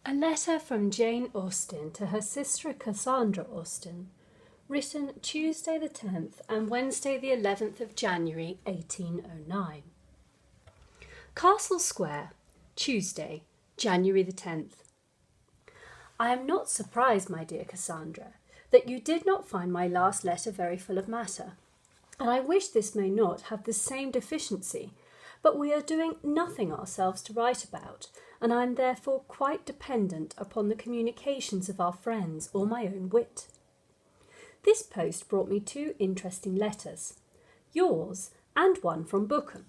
A letter from Jane Austen to her sister Cassandra Austen, written Tuesday the 10th and Wednesday the 11th of January 1809. Castle Square, Tuesday, January the 10th. I am not surprised, my dear Cassandra, that you did not find my last letter very full of matter, and I wish this may not have the same deficiency, but we are doing nothing ourselves to write about, and I am therefore quite dependent upon the communications of our friends or my own wit. This post brought me 2 interesting letters, yours and one from Bookham,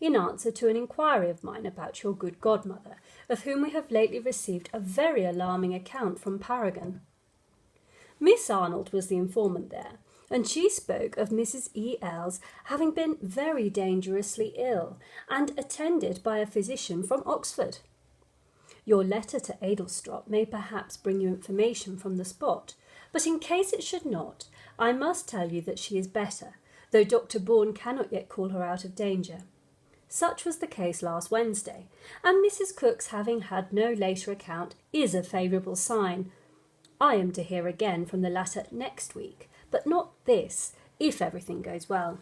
in answer to an inquiry of mine about your good godmother, of whom we have lately received a very alarming account from Paragon. Miss Arnold was the informant there, and she spoke of Mrs. E.L.'s having been very dangerously ill, and attended by a physician from Oxford. Your letter to Adelstrop may perhaps bring you information from the spot, but in case it should not, I must tell you that she is better, though Dr. Bourne cannot yet call her out of danger. Such was the case last Wednesday, and Mrs. Cook's having had no later account is a favourable sign. I am to hear again from the latter next week, but not this, if everything goes well.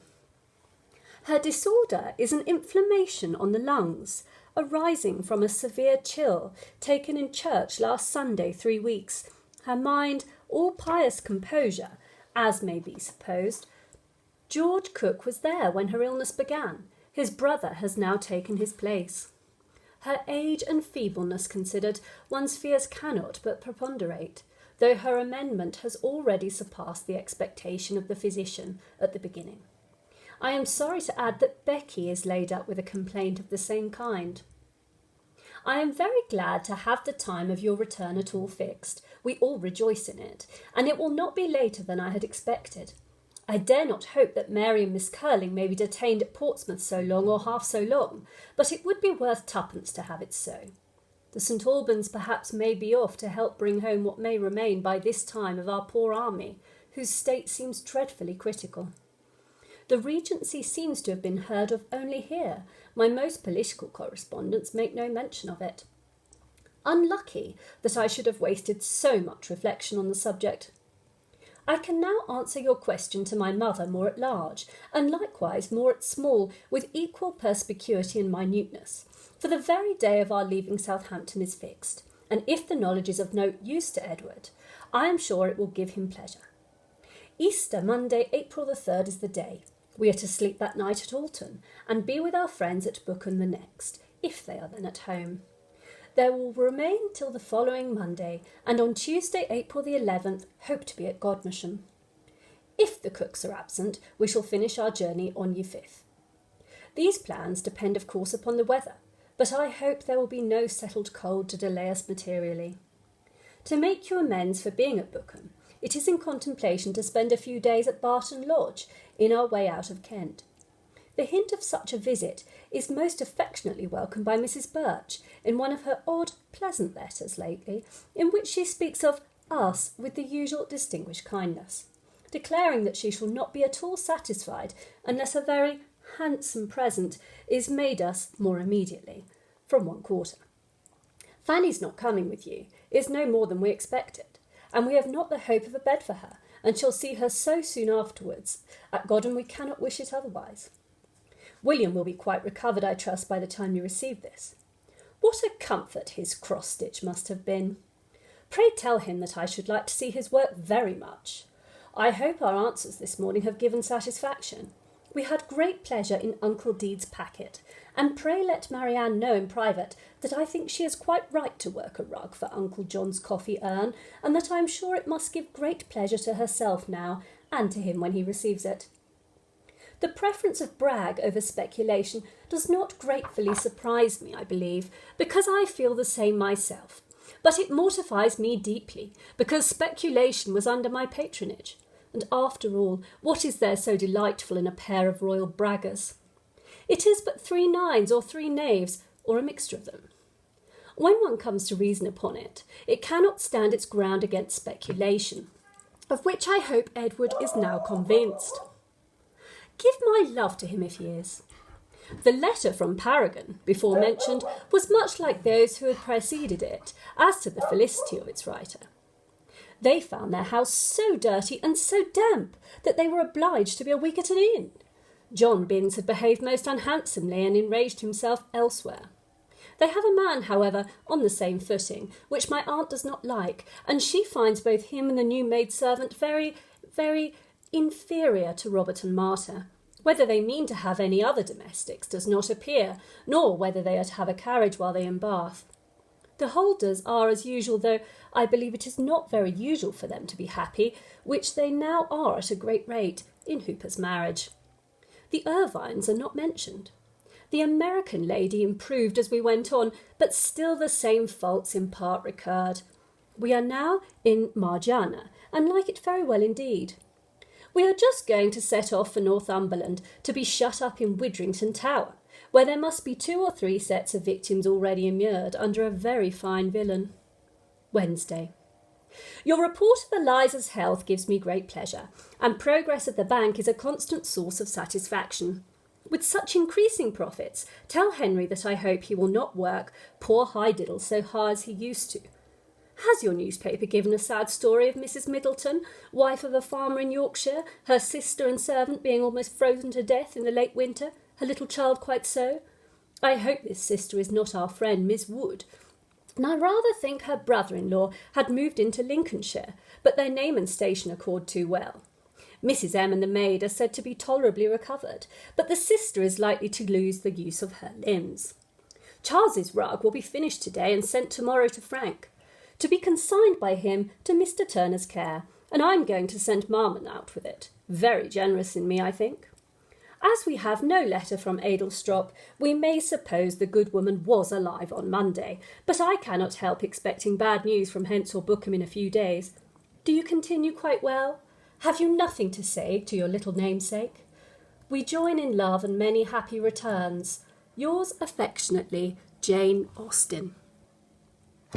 Her disorder is an inflammation on the lungs, arising from a severe chill taken in church last Sunday 3 weeks. Her mind all pious composure, as may be supposed. George Cook was there when her illness began. His brother has now taken his place. Her age and feebleness considered, one's fears cannot but preponderate, though her amendment has already surpassed the expectation of the physician at the beginning. I am sorry to add that Becky is laid up with a complaint of the same kind. I am very glad to have the time of your return at all fixed. We all rejoice in it, and it will not be later than I had expected. I dare not hope that Mary and Miss Curling may be detained at Portsmouth so long or half so long, but it would be worth 2pence to have it so. The St. Albans perhaps may be off to help bring home what may remain by this time of our poor army, whose state seems dreadfully critical. The Regency seems to have been heard of only here. My most political correspondents make no mention of it. Unlucky that I should have wasted so much reflection on the subject. I can now answer your question to my mother more at large, and likewise more at small, with equal perspicuity and minuteness, for the very day of our leaving Southampton is fixed, and if the knowledge is of no use to Edward, I am sure it will give him pleasure. Easter Monday, April the 3rd is the day. We are to sleep that night at Alton, and be with our friends at Bookham the next, if they are then at home. There will remain till the following Monday, and on Tuesday, April the 11th, hope to be at Godmersham. If the Cooks are absent, we shall finish our journey on ye 5th. These plans depend of course upon the weather, but I hope there will be no settled cold to delay us materially. To make you amends for being at Bookham, it is in contemplation to spend a few days at Barton Lodge, in our way out of Kent. The hint of such a visit is most affectionately welcomed by Mrs. Birch in one of her odd, pleasant letters lately, in which she speaks of us with the usual distinguished kindness, declaring that she shall not be at all satisfied unless a very handsome present is made us more immediately, from one quarter. Fanny's not coming with you is no more than we expected, and we have not the hope of a bed for her, and shall see her so soon afterwards. At Godden we cannot wish it otherwise. William will be quite recovered, I trust, by the time you receive this. What a comfort his cross-stitch must have been! Pray tell him that I should like to see his work very much. I hope our answers this morning have given satisfaction. We had great pleasure in Uncle Deede's packet, and pray let Marianne know in private that I think she is quite right to work a rug for Uncle John's coffee urn, and that I am sure it must give great pleasure to herself now, and to him when he receives it. The preference of brag over speculation does not gratefully surprise me, I believe, because I feel the same myself, but it mortifies me deeply, because speculation was under my patronage. And after all, what is there so delightful in a pair of royal braggers? It is but 3 nines or 3 knaves, or a mixture of them. When one comes to reason upon it, it cannot stand its ground against speculation, of which I hope Edward is now convinced. Give my love to him if he is. The letter from Paragon, before mentioned, was much like those who had preceded it, as to the felicity of its writer. They found their house so dirty and so damp that they were obliged to be a week at an inn. John Binns had behaved most unhandsomely and enraged himself elsewhere. They have a man, however, on the same footing, which my aunt does not like, and she finds both him and the new maid-servant very, very inferior to Robert and Martha. Whether they mean to have any other domestics does not appear, nor whether they are to have a carriage while they are in Bath. The Holders are as usual, though I believe it is not very usual for them to be happy, which they now are at a great rate, in Hooper's marriage. The Irvines are not mentioned. The American lady improved as we went on, but still the same faults in part recurred. We are now in Marjana, and like it very well indeed. We are just going to set off for Northumberland to be shut up in Widrington Tower, where there must be 2 or 3 sets of victims already immured under a very fine villain. Wednesday. Your report of Eliza's health gives me great pleasure, and progress at the bank is a constant source of satisfaction. With such increasing profits, tell Henry that I hope he will not work poor Hydiddle so hard as he used to. Has your newspaper given a sad story of Mrs. Middleton, wife of a farmer in Yorkshire, her sister and servant being almost frozen to death in the late winter, her little child quite so? I hope this sister is not our friend Miss Wood, and I rather think her brother-in-law had moved into Lincolnshire, but their name and station accord too well. Mrs. M and the maid are said to be tolerably recovered, but the sister is likely to lose the use of her limbs. Charles's rug will be finished today and sent tomorrow to Frank, to be consigned by him to Mr. Turner's care, and I'm going to send Marmon out with it. Very generous in me, I think. As we have no letter from Adelstrop, we may suppose the good woman was alive on Monday, but I cannot help expecting bad news from hence or Bookham in a few days. Do you continue quite well? Have you nothing to say to your little namesake? We join in love and many happy returns. Yours affectionately, Jane Austen.